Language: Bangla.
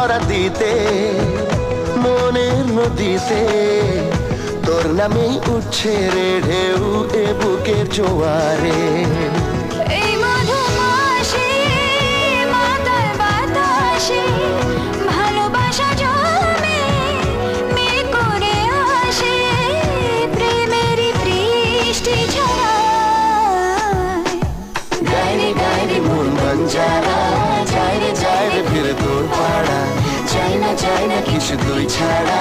ভরা দিতে মনের নদীতে তোর নামেই উঠছে রে ঢেউ এ বুকের জোয়ারে। এই মধুমাসে মাতাল বাতাসে ভালোবাসা জমে মেঘ করে আসে প্রেমেরই বৃষ্টি ঝরায়। গাইরে গাইরে মন বঞ্জারা যায় রে ফিরে তোর পাড়া, চাই না কিছু তুই ছাড়া।